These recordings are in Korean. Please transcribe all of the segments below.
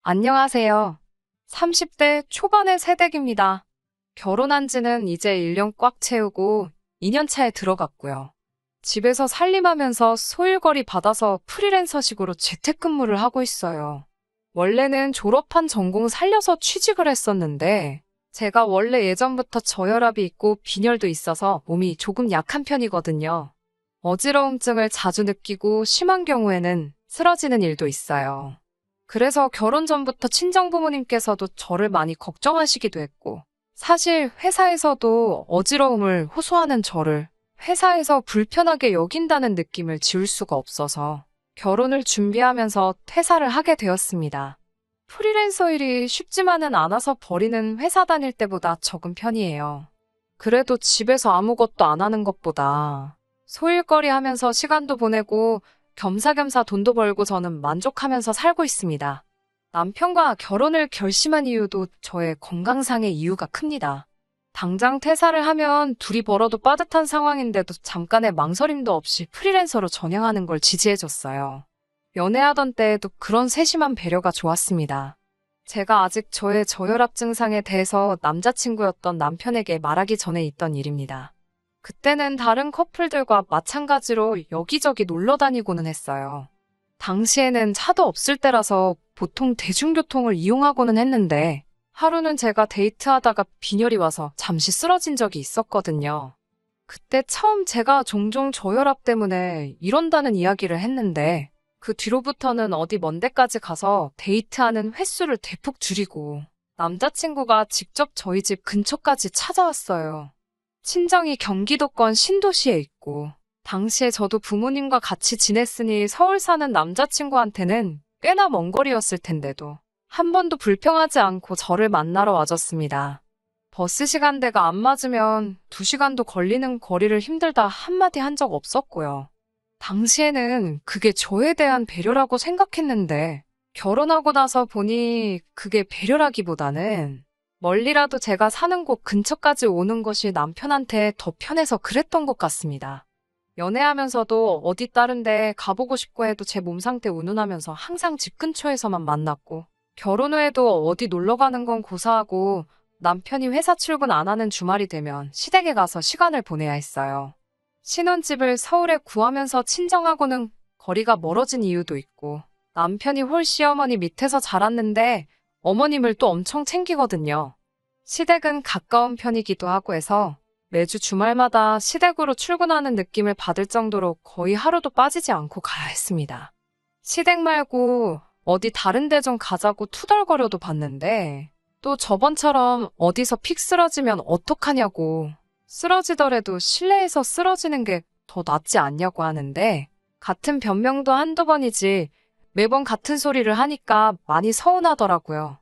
안녕하세요. 30대 초반의 새댁입니다. 결혼한 지는 이제 1년 꽉 채우고 2년 차에 들어갔고요. 집에서 살림하면서 소일거리 받아서 프리랜서식으로 재택근무를 하고 있어요. 원래는 졸업한 전공 살려서 취직을 했었는데 제가 원래 예전부터 저혈압이 있고 빈혈도 있어서 몸이 조금 약한 편이거든요. 어지러움증을 자주 느끼고 심한 경우에는 쓰러지는 일도 있어요. 그래서 결혼 전부터 친정부모님께서도 저를 많이 걱정하시기도 했고, 사실 회사에서도 어지러움을 호소하는 저를 회사에서 불편하게 여긴다는 느낌을 지울 수가 없어서 결혼을 준비하면서 퇴사를 하게 되었습니다. 프리랜서 일이 쉽지만은 않아서 버리는 회사 다닐 때보다 적은 편이에요. 그래도 집에서 아무것도 안 하는 것보다 소일거리 하면서 시간도 보내고 겸사겸사 돈도 벌고 저는 만족하면서 살고 있습니다. 남편과 결혼을 결심한 이유도 저의 건강상의 이유가 큽니다. 당장 퇴사를 하면 둘이 벌어도 빠듯한 상황인데도 잠깐의 망설임도 없이 프리랜서로 전향하는 걸 지지해줬어요. 연애하던 때에도 그런 세심한 배려가 좋았습니다. 제가 아직 저의 저혈압 증상에 대해서 남자친구였던 남편에게 말하기 전에 있던 일입니다. 그때는 다른 커플들과 마찬가지로 여기저기 놀러 다니고는 했어요. 당시에는 차도 없을 때라서 보통 대중교통을 이용하고는 했는데 하루는 제가 데이트하다가 빈혈이 와서 잠시 쓰러진 적이 있었거든요. 그때 처음 제가 종종 저혈압 때문에 이런다는 이야기를 했는데 그 뒤로부터는 어디 먼 데까지 가서 데이트하는 횟수를 대폭 줄이고 남자친구가 직접 저희 집 근처까지 찾아왔어요. 친정이 경기도권 신도시에 있고 당시에 저도 부모님과 같이 지냈으니 서울 사는 남자친구한테는 꽤나 먼 거리였을 텐데도 한 번도 불평하지 않고 저를 만나러 와줬습니다. 버스 시간대가 안 맞으면 2시간도 걸리는 거리를 힘들다 한마디 한 적 없었고요. 당시에는 그게 저에 대한 배려라고 생각했는데 결혼하고 나서 보니 그게 배려라기보다는 멀리라도 제가 사는 곳 근처까지 오는 것이 남편한테 더 편해서 그랬던 것 같습니다. 연애하면서도 어디 다른 데 가보고 싶고 해도 제 몸 상태 운운하면서 항상 집 근처에서만 만났고 결혼 후에도 어디 놀러 가는 건 고사하고 남편이 회사 출근 안 하는 주말이 되면 시댁에 가서 시간을 보내야 했어요. 신혼집을 서울에 구하면서 친정하고는 거리가 멀어진 이유도 있고 남편이 홀시어머니 밑에서 자랐는데 어머님을 또 엄청 챙기거든요. 시댁은 가까운 편이기도 하고 해서 매주 주말마다 시댁으로 출근하는 느낌을 받을 정도로 거의 하루도 빠지지 않고 가야 했습니다. 시댁 말고 어디 다른 데 좀 가자고 투덜거려도 봤는데 또 저번처럼 어디서 픽 쓰러지면 어떡하냐고 쓰러지더라도 실내에서 쓰러지는 게 더 낫지 않냐고 하는데 같은 변명도 한두 번이지 매번 같은 소리를 하니까 많이 서운하더라고요.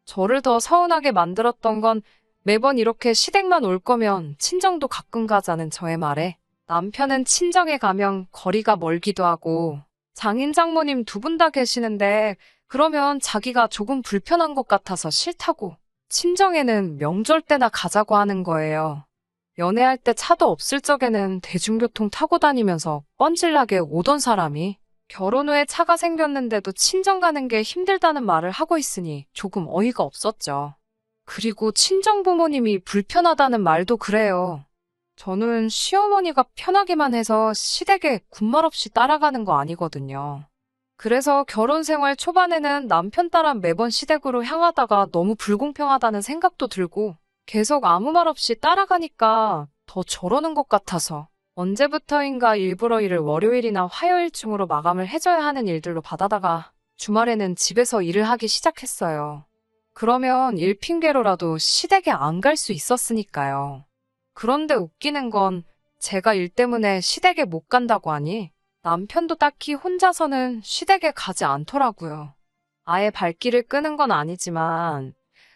저를 더 서운하게 만들었던 건 매번 이렇게 시댁만 올 거면 친정도 가끔 가자는 저의 말에 남편은 친정에 가면 거리가 멀기도 하고 장인 장모님 2분 다 계시는데 그러면 자기가 조금 불편한 것 같아서 싫다고 친정에는 명절 때나 가자고 하는 거예요. 연애할 때 차도 없을 적에는 대중교통 타고 다니면서 뻔질나게 오던 사람이 결혼 후에 차가 생겼는데도 친정 가는 게 힘들다는 말을 하고 있으니 조금 어이가 없었죠. 그리고 친정 부모님이 불편하다는 말도 그래요. 저는 시어머니가 편하기만 해서 시댁에 군말 없이 따라가는 거 아니거든요. 그래서 결혼 생활 초반에는 남편 따라 매번 시댁으로 향하다가 너무 불공평하다는 생각도 들고 계속 아무 말 없이 따라가니까 더 저러는 것 같아서 언제부터인가 일부러 일을 월요일이나 화요일쯤으로 마감을 해줘야 하는 일들로 받아다가 주말에는 집에서 일을 하기 시작했어요. 그러면 일 핑계로라도 시댁에 안 갈 수 있었으니까요. 그런데 웃기는 건 제가 일 때문에 시댁에 못 간다고 하니 남편도 딱히 혼자서는 시댁에 가지 않더라고요. 아예 발길을 끄는 건 아니지만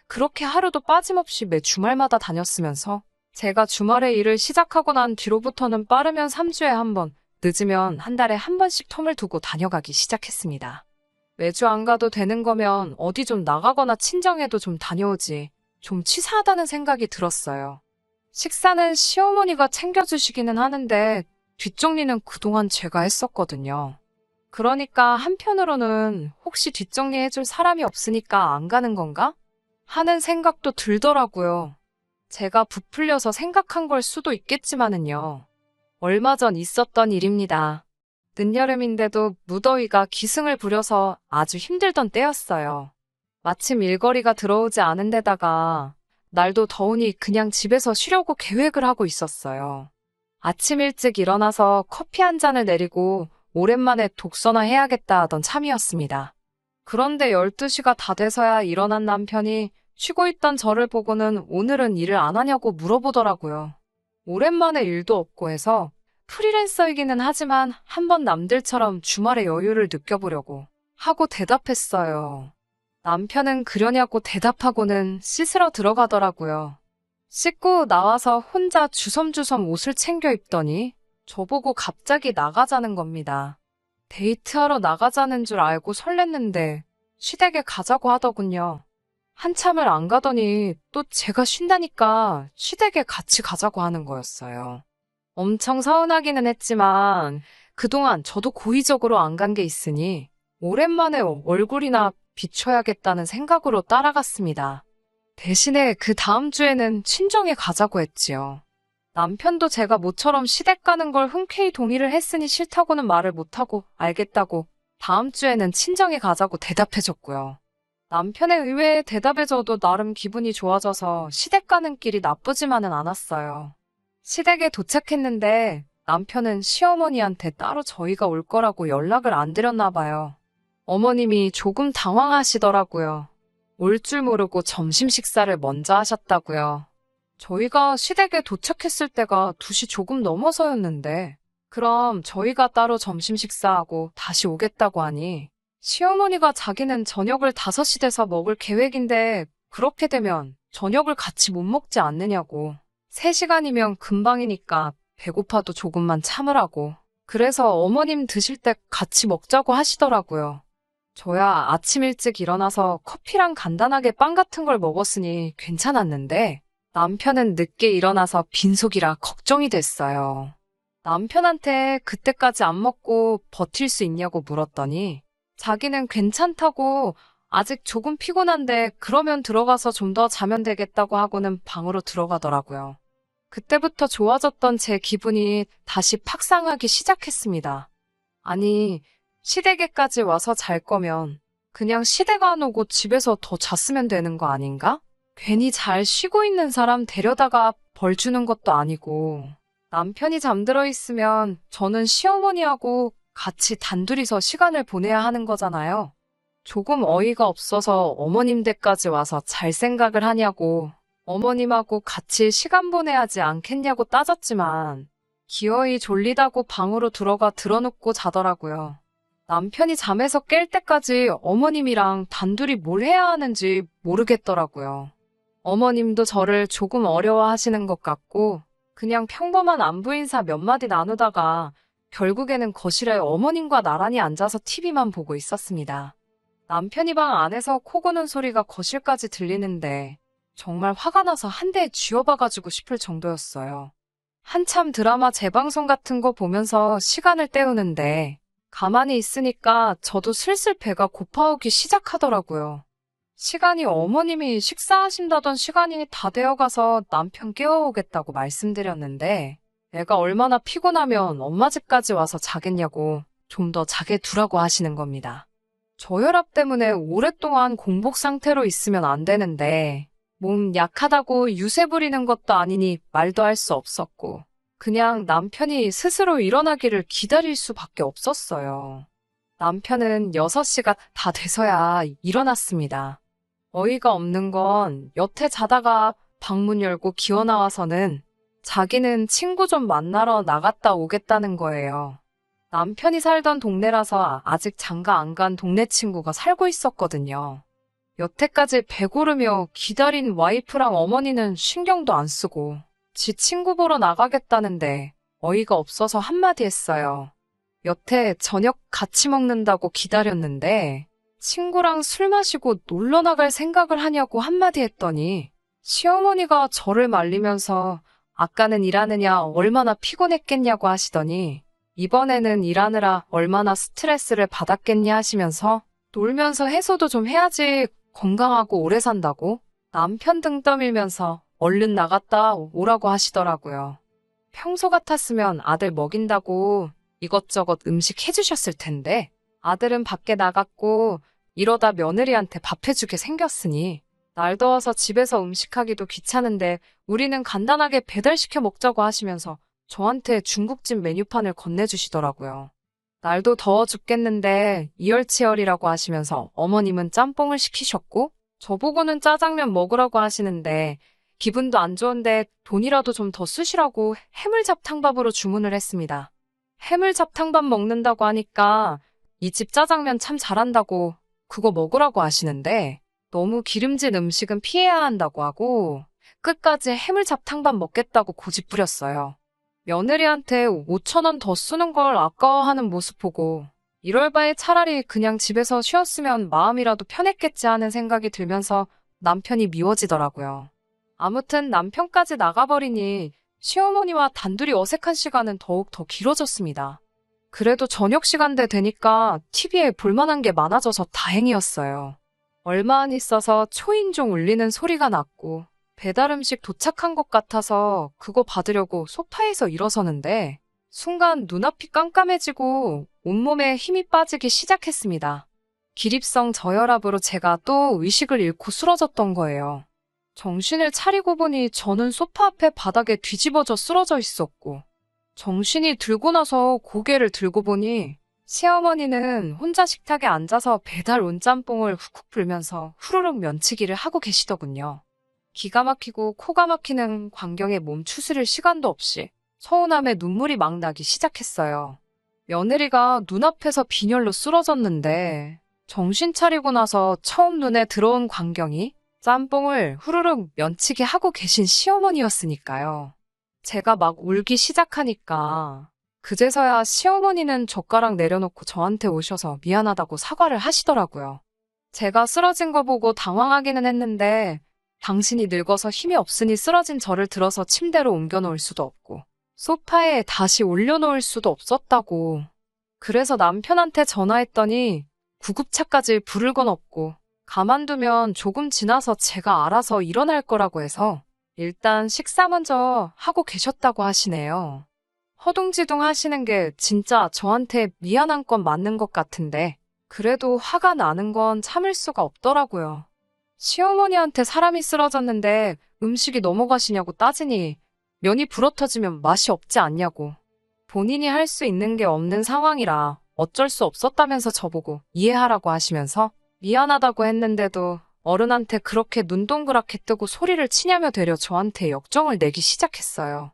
그렇게 하루도 빠짐없이 매 주말마다 다녔으면서 제가 주말에 일을 시작하고 난 뒤로부터는 빠르면 3주에 한 번, 늦으면 한 달에 한 번씩 텀을 두고 다녀가기 시작했습니다. 매주 안 가도 되는 거면 어디 좀 나가거나 친정에도 좀 다녀오지. 좀 치사하다는 생각이 들었어요. 식사는 시어머니가 챙겨주시기는 하는데 뒷정리는 그동안 제가 했었거든요. 그러니까 한편으로는 혹시 뒷정리해줄 사람이 없으니까 안 가는 건가? 하는 생각도 들더라고요. 제가 부풀려서 생각한 걸 수도 있겠지만은요. 얼마 전 있었던 일입니다. 늦여름인데도 무더위가 기승을 부려서 아주 힘들던 때였어요. 마침 일거리가 들어오지 않은 데다가 날도 더우니 그냥 집에서 쉬려고 계획을 하고 있었어요. 아침 일찍 일어나서 커피 한 잔을 내리고 오랜만에 독서나 해야겠다 하던 참이었습니다. 그런데 12시가 다 돼서야 일어난 남편이 쉬고 있던 저를 보고는 오늘은 일을 안 하냐고 물어보더라고요. 오랜만에 일도 없고 해서 프리랜서이기는 하지만 한번 남들처럼 주말에 여유를 느껴보려고 하고 대답했어요. 남편은 그러냐고 대답하고는 씻으러 들어가더라고요. 씻고 나와서 혼자 주섬주섬 옷을 챙겨 입더니 저보고 갑자기 나가자는 겁니다. 데이트하러 나가자는 줄 알고 설렜는데 시댁에 가자고 하더군요. 한참을 안 가더니 또 제가 쉰다니까 시댁에 같이 가자고 하는 거였어요. 엄청 서운하기는 했지만 그동안 저도 고의적으로 안 간 게 있으니 오랜만에 얼굴이나 비춰야겠다는 생각으로 따라갔습니다. 대신에 그 다음 주에는 친정에 가자고 했지요. 남편도 제가 모처럼 시댁 가는 걸 흔쾌히 동의를 했으니 싫다고는 말을 못하고 알겠다고 다음 주에는 친정에 가자고 대답해줬고요. 남편의 의외의 대답에 저도 나름 기분이 좋아져서 시댁 가는 길이 나쁘지만은 않았어요. 시댁에 도착했는데 남편은 시어머니한테 따로 저희가 올 거라고 연락을 안 드렸나 봐요. 어머님이 조금 당황하시더라고요. 올 줄 모르고 점심 식사를 먼저 하셨다고요. 저희가 시댁에 도착했을 때가 2시 조금 넘어서였는데 그럼 저희가 따로 점심 식사하고 다시 오겠다고 하니 시어머니가 자기는 저녁을 5시 돼서 먹을 계획인데 그렇게 되면 저녁을 같이 못 먹지 않느냐고. 3시간이면 금방이니까 배고파도 조금만 참으라고. 그래서 어머님 드실 때 같이 먹자고 하시더라고요. 저야 아침 일찍 일어나서 커피랑 간단하게 빵 같은 걸 먹었으니 괜찮았는데 남편은 늦게 일어나서 빈속이라 걱정이 됐어요. 남편한테 그때까지 안 먹고 버틸 수 있냐고 물었더니 자기는 괜찮다고 아직 조금 피곤한데 그러면 들어가서 좀 더 자면 되겠다고 하고는 방으로 들어가더라고요. 그때부터 좋아졌던 제 기분이 다시 팍 상하기 시작했습니다. 아니, 시댁에까지 와서 잘 거면 그냥 시댁 안 오고 집에서 더 잤으면 되는 거 아닌가? 괜히 잘 쉬고 있는 사람 데려다가 벌 주는 것도 아니고 남편이 잠들어 있으면 저는 시어머니하고 같이 단둘이서 시간을 보내야 하는 거잖아요. 조금 어이가 없어서 어머님 댁까지 와서 잘 생각을 하냐고 어머님하고 같이 시간 보내야지 않겠냐고 따졌지만 기어이 졸리다고 방으로 들어가 드러눕고 자더라고요. 남편이 잠에서 깰 때까지 어머님이랑 단둘이 뭘 해야 하는지 모르겠더라고요. 어머님도 저를 조금 어려워하시는 것 같고 그냥 평범한 안부 인사 몇 마디 나누다가 결국에는 거실에 어머님과 나란히 앉아서 TV만 보고 있었습니다. 남편이 방 안에서 코 고는 소리가 거실까지 들리는데 정말 화가 나서 한 대 쥐어박아주고 싶을 정도였어요. 한참 드라마 재방송 같은 거 보면서 시간을 때우는데 가만히 있으니까 저도 슬슬 배가 고파오기 시작하더라고요. 시간이 어머님이 식사하신다던 시간이 다 되어가서 남편 깨워오겠다고 말씀드렸는데 애가 얼마나 피곤하면 엄마 집까지 와서 자겠냐고 좀 더 자게 두라고 하시는 겁니다. 저혈압 때문에 오랫동안 공복 상태로 있으면 안 되는데 몸 약하다고 유세 부리는 것도 아니니 말도 할 수 없었고 그냥 남편이 스스로 일어나기를 기다릴 수밖에 없었어요. 남편은 6시가 다 돼서야 일어났습니다. 어이가 없는 건 여태 자다가 방문 열고 기어 나와서는 자기는 친구 좀 만나러 나갔다 오겠다는 거예요. 남편이 살던 동네라서 아직 장가 안 간 동네 친구가 살고 있었거든요. 여태까지 배고르며 기다린 와이프랑 어머니는 신경도 안 쓰고 지 친구 보러 나가겠다는데 어이가 없어서 한마디 했어요. 여태 저녁 같이 먹는다고 기다렸는데 친구랑 술 마시고 놀러 나갈 생각을 하냐고 한마디 했더니 시어머니가 저를 말리면서 아까는 일하느냐 얼마나 피곤했겠냐고 하시더니 이번에는 일하느라 얼마나 스트레스를 받았겠니 하시면서 놀면서 해소도 좀 해야지 건강하고 오래 산다고 남편 등 떠밀면서 얼른 나갔다 오라고 하시더라고요. 평소 같았으면 아들 먹인다고 이것저것 음식 해주셨을 텐데 아들은 밖에 나갔고 이러다 며느리한테 밥 해주게 생겼으니 날 더워서 집에서 음식하기도 귀찮은데 우리는 간단하게 배달시켜 먹자고 하시면서 저한테 중국집 메뉴판을 건네주시더라고요. 날도 더워 죽겠는데 이열치열이라고 하시면서 어머님은 짬뽕을 시키셨고 저보고는 짜장면 먹으라고 하시는데 기분도 안 좋은데 돈이라도 좀 더 쓰시라고 해물잡탕밥으로 주문을 했습니다. 해물잡탕밥 먹는다고 하니까 이 집 짜장면 참 잘한다고 그거 먹으라고 하시는데 너무 기름진 음식은 피해야 한다고 하고 끝까지 해물잡탕밥 먹겠다고 고집 부렸어요. 며느리한테 5,000원 더 쓰는 걸 아까워하는 모습 보고 이럴 바에 차라리 그냥 집에서 쉬었으면 마음이라도 편했겠지 하는 생각이 들면서 남편이 미워지더라고요. 아무튼 남편까지 나가버리니 시어머니와 단둘이 어색한 시간은 더욱 더 길어졌습니다. 그래도 저녁 시간대 되니까 TV에 볼만한 게 많아져서 다행이었어요. 얼마 안 있어서 초인종 울리는 소리가 났고 배달 음식 도착한 것 같아서 그거 받으려고 소파에서 일어서는데 순간 눈앞이 깜깜해지고 온몸에 힘이 빠지기 시작했습니다. 기립성 저혈압으로 제가 또 의식을 잃고 쓰러졌던 거예요. 정신을 차리고 보니 저는 소파 앞에 바닥에 뒤집어져 쓰러져 있었고 정신이 들고 나서 고개를 들고 보니 시어머니는 혼자 식탁에 앉아서 배달 온 짬뽕을 훅훅 불면서 후루룩 면치기를 하고 계시더군요. 기가 막히고 코가 막히는 광경에 몸 추스릴 시간도 없이 서운함에 눈물이 막 나기 시작했어요. 며느리가 눈앞에서 빈혈로 쓰러졌는데 정신 차리고 나서 처음 눈에 들어온 광경이 짬뽕을 후루룩 면치기 하고 계신 시어머니였으니까요. 제가 막 울기 시작하니까 그제서야 시어머니는 젓가락 내려놓고 저한테 오셔서 미안하다고 사과를 하시더라고요. 제가 쓰러진 거 보고 당황하기는 했는데 당신이 늙어서 힘이 없으니 쓰러진 저를 들어서 침대로 옮겨놓을 수도 없고 소파에 다시 올려놓을 수도 없었다고. 그래서 남편한테 전화했더니 구급차까지 부를 건 없고 가만두면 조금 지나서 제가 알아서 일어날 거라고 해서 일단 식사 먼저 하고 계셨다고 하시네요. 허둥지둥 하시는 게 진짜 저한테 미안한 건 맞는 것 같은데 그래도 화가 나는 건 참을 수가 없더라고요. 시어머니한테 사람이 쓰러졌는데 음식이 넘어가시냐고 따지니 면이 불어터지면 맛이 없지 않냐고. 본인이 할 수 있는 게 없는 상황이라 어쩔 수 없었다면서 저보고 이해하라고 하시면서 미안하다고 했는데도 어른한테 그렇게 눈 동그랗게 뜨고 소리를 치냐며 되려 저한테 역정을 내기 시작했어요.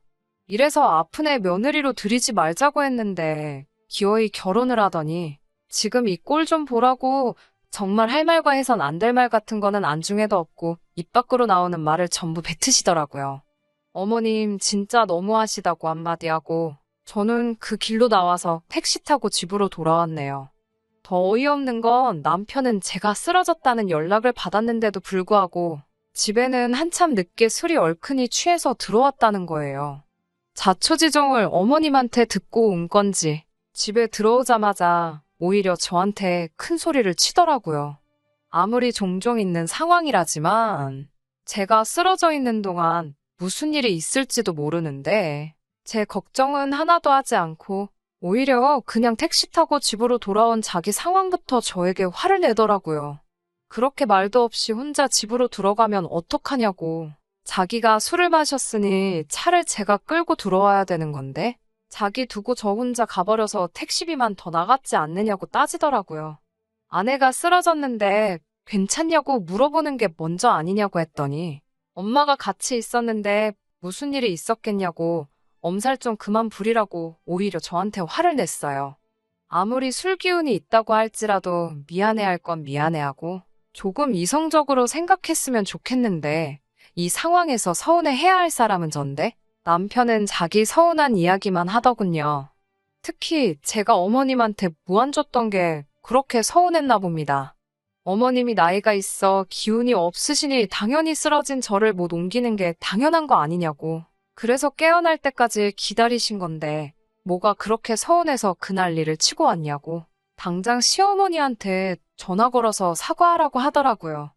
이래서 아픈 애 며느리로 들이지 말자고 했는데 기어이 결혼을 하더니 지금 이 꼴 좀 보라고 정말 할 말과 해선 안 될 말 같은 거는 안중에도 없고 입 밖으로 나오는 말을 전부 뱉으시더라고요. 어머님 진짜 너무하시다고 한마디 하고 저는 그 길로 나와서 택시 타고 집으로 돌아왔네요. 더 어이없는 건 남편은 제가 쓰러졌다는 연락을 받았는데도 불구하고 집에는 한참 늦게 술이 얼큰이 취해서 들어왔다는 거예요. 자초지종을 어머님한테 듣고 온 건지 집에 들어오자마자 오히려 저한테 큰 소리를 치더라고요. 아무리 종종 있는 상황이라지만 제가 쓰러져 있는 동안 무슨 일이 있을지도 모르는데 제 걱정은 하나도 하지 않고 오히려 그냥 택시 타고 집으로 돌아온 자기 상황부터 저에게 화를 내더라고요. 그렇게 말도 없이 혼자 집으로 들어가면 어떡하냐고. 자기가 술을 마셨으니 차를 제가 끌고 들어와야 되는 건데 자기 두고 저 혼자 가버려서 택시비만 더 나갔지 않느냐고 따지더라고요. 아내가 쓰러졌는데 괜찮냐고 물어보는 게 먼저 아니냐고 했더니 엄마가 같이 있었는데 무슨 일이 있었겠냐고 엄살 좀 그만 부리라고 오히려 저한테 화를 냈어요. 아무리 술 기운이 있다고 할지라도 미안해할 건 미안해하고 조금 이성적으로 생각했으면 좋겠는데 이 상황에서 서운해해야 할 사람은 전데 남편은 자기 서운한 이야기만 하더군요. 특히 제가 어머님한테 무안 줬던 게 그렇게 서운했나 봅니다. 어머님이 나이가 있어 기운이 없으시니 당연히 쓰러진 저를 못 옮기는 게 당연한 거 아니냐고. 그래서 깨어날 때까지 기다리신 건데 뭐가 그렇게 서운해서 그 난리를 치고 왔냐고. 당장 시어머니한테 전화 걸어서 사과하라고 하더라고요.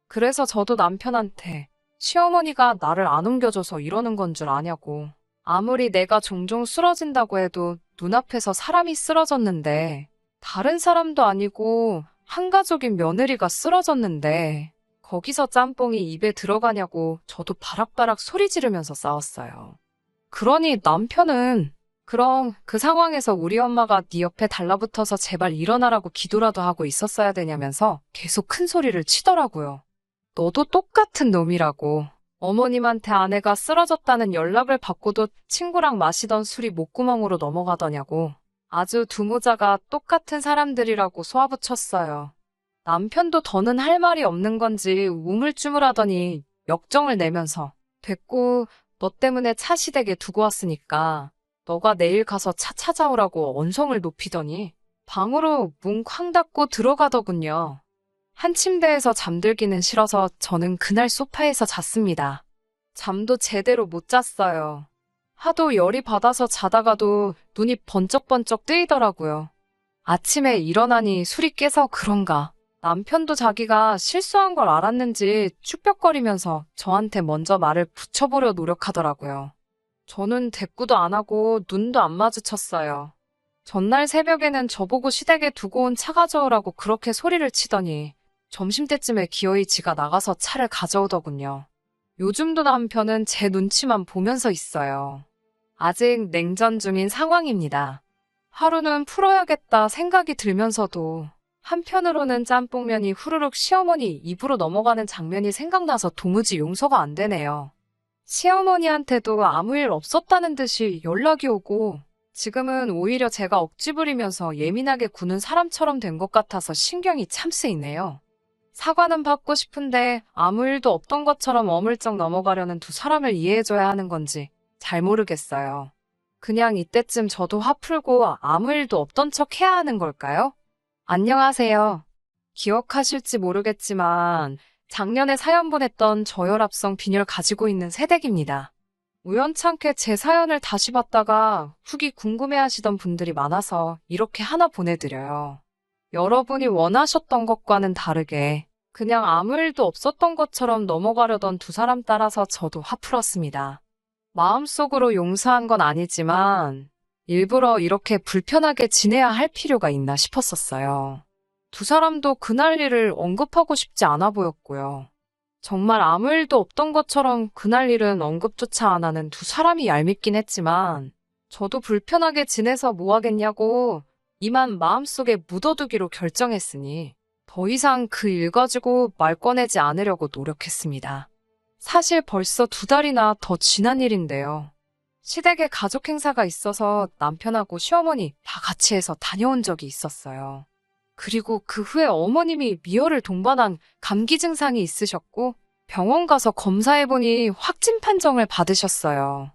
그래서 저도 남편한테 시어머니가 나를 안 옮겨줘서 이러는 건 줄 아냐고. 아무리 내가 종종 쓰러진다고 해도 눈앞에서 사람이 쓰러졌는데 다른 사람도 아니고 한 가족인 며느리가 쓰러졌는데 거기서 짬뽕이 입에 들어가냐고 저도 바락바락 소리 지르면서 싸웠어요. 그러니 남편은 그럼 그 상황에서 우리 엄마가 네 옆에 달라붙어서 제발 일어나라고 기도라도 하고 있었어야 되냐면서 계속 큰 소리를 치더라고요. 너도 똑같은 놈이라고. 어머님한테 아내가 쓰러졌다는 연락을 받고도 친구랑 마시던 술이 목구멍으로 넘어가더냐고. 아주 두 모자가 똑같은 사람들이라고 쏘아붙였어요. 남편도 더는 할 말이 없는 건지 우물쭈물하더니 역정을 내면서 됐고 너 때문에 차 시댁에 두고 왔으니까 너가 내일 가서 차 찾아오라고 언성을 높이더니 방으로 문 쾅 닫고 들어가더군요. 한 침대에서 잠들기는 싫어서 저는 그날 소파에서 잤습니다. 잠도 제대로 못 잤어요. 하도 열이 받아서 자다가도 눈이 번쩍번쩍 뜨이더라고요. 아침에 일어나니 술이 깨서 그런가. 남편도 자기가 실수한 걸 알았는지 축벽거리면서 저한테 먼저 말을 붙여보려 노력하더라고요. 저는 대꾸도 안 하고 눈도 안 마주쳤어요. 전날 새벽에는 저보고 시댁에 두고 온 차 가져오라고 그렇게 소리를 치더니 점심때쯤에 기어이 지가 나가서 차를 가져오더군요. 요즘도 남편은 제 눈치만 보면서 있어요. 아직 냉전 중인 상황입니다. 하루는 풀어야겠다 생각이 들면서도 한편으로는 짬뽕면이 후루룩 시어머니 입으로 넘어가는 장면이 생각나서 도무지 용서가 안 되네요. 시어머니한테도 아무 일 없었다는 듯이 연락이 오고 지금은 오히려 제가 억지 부리면서 예민하게 구는 사람처럼 된 것 같아서 신경이 참 쓰이네요. 사과는 받고 싶은데 아무 일도 없던 것처럼 어물쩍 넘어가려는 두 사람을 이해해줘야 하는 건지 잘 모르겠어요. 그냥 이때쯤 저도 화 풀고 아무 일도 없던 척 해야 하는 걸까요? 안녕하세요. 기억하실지 모르겠지만 작년에 사연 보냈던 저혈압성 빈혈 가지고 있는 새댁입니다. 우연찮게 제 사연을 다시 봤다가 후기 궁금해하시던 분들이 많아서 이렇게 하나 보내드려요. 여러분이 원하셨던 것과는 다르게 그냥 아무 일도 없었던 것처럼 넘어가려던 두 사람 따라서 저도 화 풀었습니다. 마음속으로 용서한 건 아니지만 일부러 이렇게 불편하게 지내야 할 필요가 있나 싶었었어요. 두 사람도 그날 일을 언급하고 싶지 않아 보였고요. 정말 아무 일도 없던 것처럼 그날 일은 언급조차 안 하는 두 사람이 얄밉긴 했지만 저도 불편하게 지내서 뭐 하겠냐고 이만 마음속에 묻어두기로 결정했으니 더 이상 그 일 가지고 말 꺼내지 않으려고 노력했습니다. 사실 벌써 2달이나 더 지난 일인데요. 시댁에 가족 행사가 있어서 남편하고 시어머니 다 같이 해서 다녀온 적이 있었어요. 그리고 그 후에 어머님이 미열을 동반한 감기 증상이 있으셨고 병원 가서 검사해보니 확진 판정을 받으셨어요.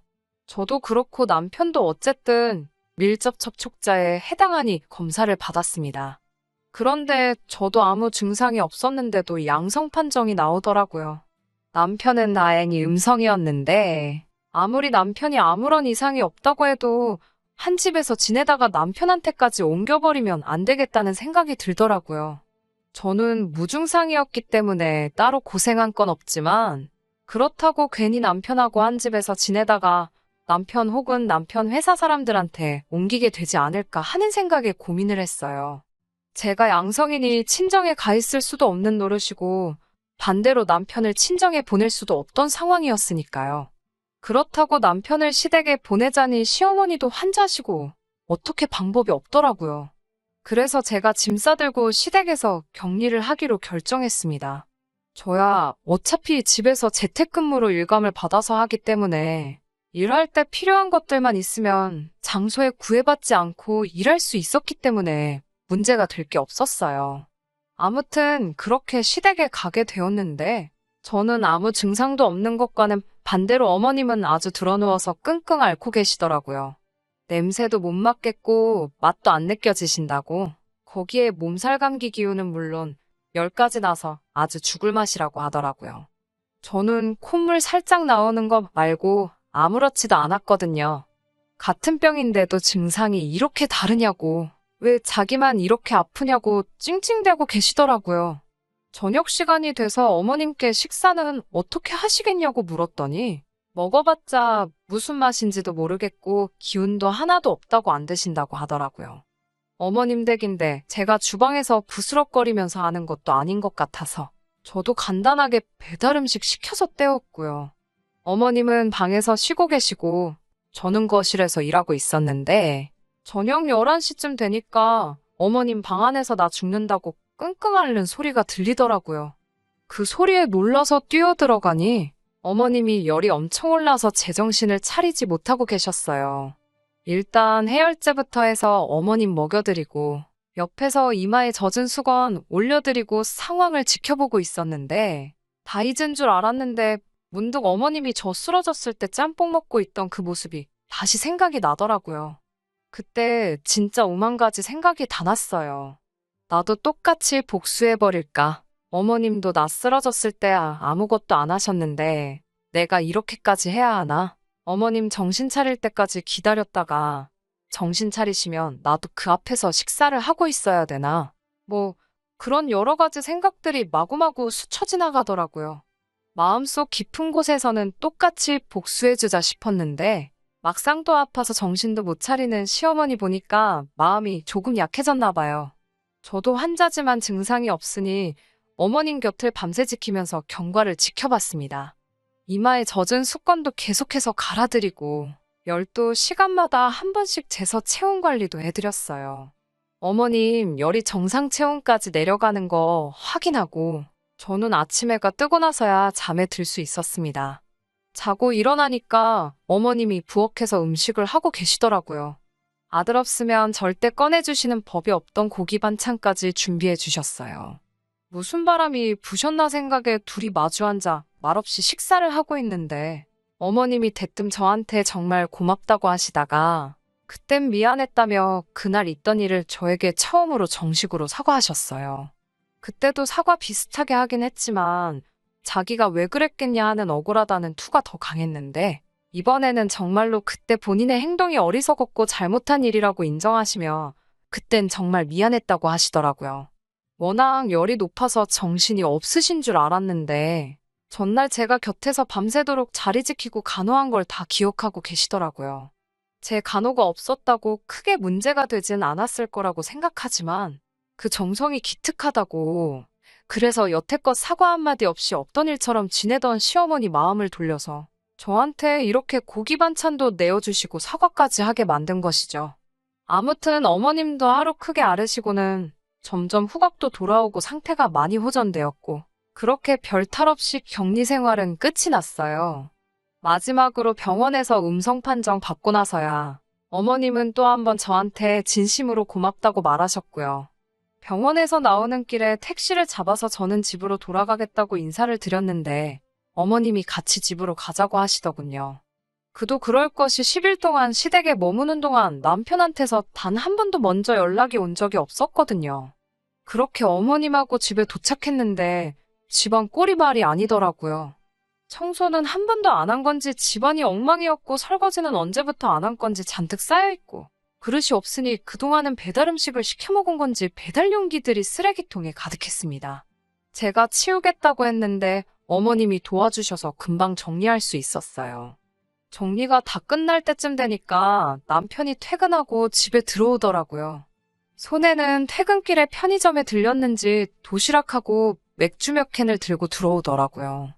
저도 그렇고 남편도 어쨌든 밀접 접촉자에 해당하니 검사를 받았습니다. 그런데 저도 아무 증상이 없었는데도 양성 판정이 나오더라고요. 남편은 다행히 음성이었는데 아무리 남편이 아무런 이상이 없다고 해도 한 집에서 지내다가 남편한테까지 옮겨버리면 안 되겠다는 생각이 들더라고요. 저는 무증상이었기 때문에 따로 고생한 건 없지만 그렇다고 괜히 남편하고 한 집에서 지내다가 남편 혹은 남편 회사 사람들한테 옮기게 되지 않을까 하는 생각에 고민을 했어요. 제가 양성이니 친정에 가 있을 수도 없는 노릇이고 반대로 남편을 친정에 보낼 수도 없던 상황이었으니까요. 그렇다고 남편을 시댁에 보내자니 시어머니도 환자시고 어떻게 방법이 없더라고요. 그래서 제가 짐 싸들고 시댁에서 격리를 하기로 결정했습니다. 저야 어차피 집에서 재택근무로 일감을 받아서 하기 때문에 일할 때 필요한 것들만 있으면 장소에 구애받지 않고 일할 수 있었기 때문에 문제가 될 게 없었어요. 아무튼 그렇게 시댁에 가게 되었는데 저는 아무 증상도 없는 것과는 반대로 어머님은 아주 드러누워서 끙끙 앓고 계시더라고요. 냄새도 못 맡겠고 맛도 안 느껴지신다고. 거기에 몸살 감기 기운은 물론 열까지 나서 아주 죽을 맛이라고 하더라고요. 저는 콧물 살짝 나오는 거 말고 아무렇지도 않았거든요. 같은 병인데도 증상이 이렇게 다르냐고, 왜 자기만 이렇게 아프냐고 찡찡대고 계시더라고요. 저녁 시간이 돼서 어머님께 식사는 어떻게 하시겠냐고 물었더니 먹어봤자 무슨 맛인지도 모르겠고 기운도 하나도 없다고 안 드신다고 하더라고요. 어머님 댁인데 제가 주방에서 부스럭거리면서 하는 것도 아닌 것 같아서 저도 간단하게 배달 음식 시켜서 때웠고요. 어머님은 방에서 쉬고 계시고 저는 거실에서 일하고 있었는데 저녁 11시쯤 되니까 어머님 방 안에서 나 죽는다고 끙끙 앓는 소리가 들리더라고요. 그 소리에 놀라서 뛰어들어가니 어머님이 열이 엄청 올라서 제정신을 차리지 못하고 계셨어요. 일단 해열제부터 해서 어머님 먹여드리고 옆에서 이마에 젖은 수건 올려드리고 상황을 지켜보고 있었는데 다 잊은 줄 알았는데 문득 어머님이 저 쓰러졌을 때 짬뽕 먹고 있던 그 모습이 다시 생각이 나더라고요. 그때 진짜 오만 가지 생각이 다 났어요. 나도 똑같이 복수해버릴까? 어머님도 나 쓰러졌을 때 아무것도 안 하셨는데 내가 이렇게까지 해야 하나? 어머님 정신 차릴 때까지 기다렸다가 정신 차리시면 나도 그 앞에서 식사를 하고 있어야 되나? 뭐 그런 여러 가지 생각들이 마구마구 스쳐 지나가더라고요. 마음속 깊은 곳에서는 똑같이 복수해주자 싶었는데 막상 또 아파서 정신도 못 차리는 시어머니 보니까 마음이 조금 약해졌나 봐요. 저도 환자지만 증상이 없으니 어머님 곁을 밤새 지키면서 경과를 지켜봤습니다. 이마에 젖은 수건도 계속해서 갈아드리고 열도 시간마다 한 번씩 재서 체온 관리도 해드렸어요. 어머님 열이 정상 체온까지 내려가는 거 확인하고 저는 아침 해가 뜨고 나서야 잠에 들 수 있었습니다. 자고 일어나니까 어머님이 부엌에서 음식을 하고 계시더라고요. 아들 없으면 절대 꺼내주시는 법이 없던 고기 반찬까지 준비해 주셨어요. 무슨 바람이 부셨나 생각에 둘이 마주 앉아 말없이 식사를 하고 있는데 어머님이 대뜸 저한테 정말 고맙다고 하시다가 그땐 미안했다며 그날 있던 일을 저에게 처음으로 정식으로 사과하셨어요. 그때도 사과 비슷하게 하긴 했지만 자기가 왜 그랬겠냐 하는 억울하다는 투가 더 강했는데 이번에는 정말로 그때 본인의 행동이 어리석었고 잘못한 일이라고 인정하시며 그땐 정말 미안했다고 하시더라고요. 워낙 열이 높아서 정신이 없으신 줄 알았는데 전날 제가 곁에서 밤새도록 자리 지키고 간호한 걸 다 기억하고 계시더라고요. 제 간호가 없었다고 크게 문제가 되진 않았을 거라고 생각하지만 그 정성이 기특하다고 그래서 여태껏 사과 한마디 없이 없던 일처럼 지내던 시어머니 마음을 돌려서 저한테 이렇게 고기 반찬도 내어주시고 사과까지 하게 만든 것이죠. 아무튼 어머님도 하루 크게 앓으시고는 점점 후각도 돌아오고 상태가 많이 호전되었고 그렇게 별 탈 없이 격리 생활은 끝이 났어요. 마지막으로 병원에서 음성 판정 받고 나서야 어머님은 또 한 번 저한테 진심으로 고맙다고 말하셨고요. 병원에서 나오는 길에 택시를 잡아서 저는 집으로 돌아가겠다고 인사를 드렸는데 어머님이 같이 집으로 가자고 하시더군요. 그도 그럴 것이 10일 동안 시댁에 머무는 동안 남편한테서 단 한 번도 먼저 연락이 온 적이 없었거든요. 그렇게 어머님하고 집에 도착했는데 집안 꼴이말이 아니더라고요. 청소는 한 번도 안 한 건지 집안이 엉망이었고 설거지는 언제부터 안 한 건지 잔뜩 쌓여있고 그릇이 없으니 그동안은 배달 음식을 시켜 먹은 건지 배달 용기들이 쓰레기통에 가득했습니다. 제가 치우겠다고 했는데 어머님이 도와주셔서 금방 정리할 수 있었어요. 정리가 다 끝날 때쯤 되니까 남편이 퇴근하고 집에 들어오더라고요. 손에는 퇴근길에 편의점에 들렸는지 도시락하고 맥주 몇 캔을 들고 들어오더라고요.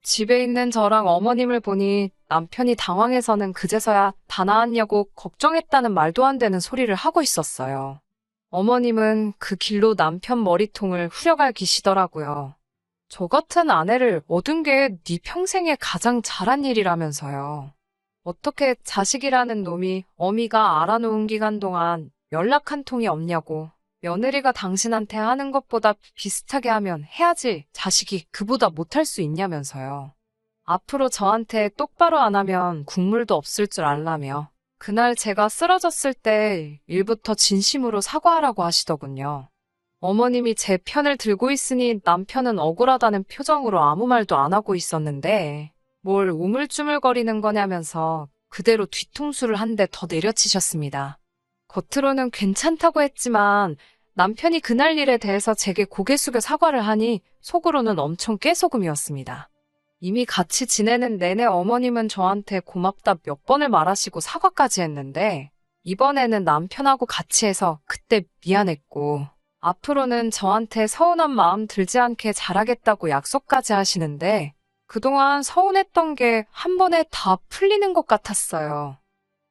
집에 있는 저랑 어머님을 보니 남편이 당황해서는 그제서야 다 나았냐고 걱정했다는 말도 안 되는 소리를 하고 있었어요. 어머님은 그 길로 남편 머리통을 후려갈기시더라고요. 저 같은 아내를 얻은 게 네 평생에 가장 잘한 일이라면서요. 어떻게 자식이라는 놈이 어미가 알아놓은 기간 동안 연락 한 통이 없냐고. 며느리가 당신한테 하는 것보다 비슷하게 하면 해야지 자식이 그보다 못할 수 있냐면서요. 앞으로 저한테 똑바로 안 하면 국물도 없을 줄 알라며 그날 제가 쓰러졌을 때 일부터 진심으로 사과하라고 하시더군요. 어머님이 제 편을 들고 있으니 남편은 억울하다는 표정으로 아무 말도 안 하고 있었는데 뭘 우물쭈물거리는 거냐면서 그대로 뒤통수를 한 대 더 내려치셨습니다. 겉으로는 괜찮다고 했지만 남편이 그날 일에 대해서 제게 고개 숙여 사과를 하니 속으로는 엄청 깨소금이었습니다. 이미 같이 지내는 내내 어머님은 저한테 고맙다 몇 번을 말하시고 사과까지 했는데 이번에는 남편하고 같이 해서 그때 미안했고 앞으로는 저한테 서운한 마음 들지 않게 잘하겠다고 약속까지 하시는데 그동안 서운했던 게 한 번에 다 풀리는 것 같았어요.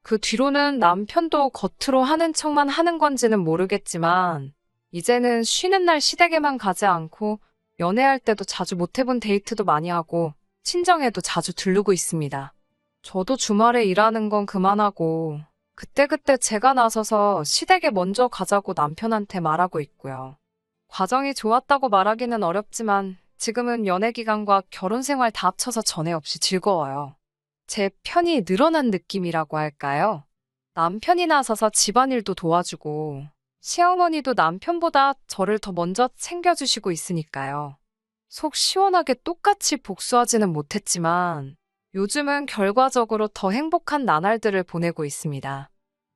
그 뒤로는 남편도 겉으로 하는 척만 하는 건지는 모르겠지만 이제는 쉬는 날 시댁에만 가지 않고 연애할 때도 자주 못 해본 데이트도 많이 하고 친정에도 자주 들르고 있습니다. 저도 주말에 일하는 건 그만하고 그때그때 제가 나서서 시댁에 먼저 가자고 남편한테 말하고 있고요. 과정이 좋았다고 말하기는 어렵지만 지금은 연애 기간과 결혼 생활 다 합쳐서 전에 없이 즐거워요. 제 편이 늘어난 느낌이라고 할까요? 남편이 나서서 집안일도 도와주고 시어머니도 남편보다 저를 더 먼저 챙겨주시고 있으니까요. 속 시원하게 똑같이 복수하지는 못했지만 요즘은 결과적으로 더 행복한 나날들을 보내고 있습니다.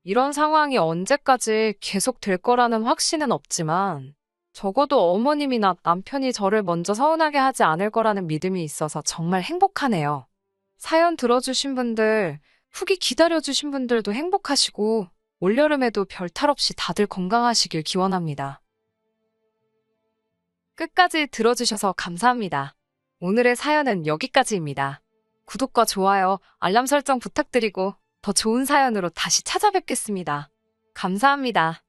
이런 상황이 언제까지 계속 될 거라는 확신은 없지만 적어도 어머님이나 남편이 저를 먼저 서운하게 하지 않을 거라는 믿음이 있어서 정말 행복하네요. 사연 들어주신 분들, 후기 기다려주신 분들도 행복하시고 올여름에도 별탈 없이 다들 건강하시길 기원합니다. 끝까지 들어주셔서 감사합니다. 오늘의 사연은 여기까지입니다. 구독과 좋아요, 알람 설정 부탁드리고 더 좋은 사연으로 다시 찾아뵙겠습니다. 감사합니다.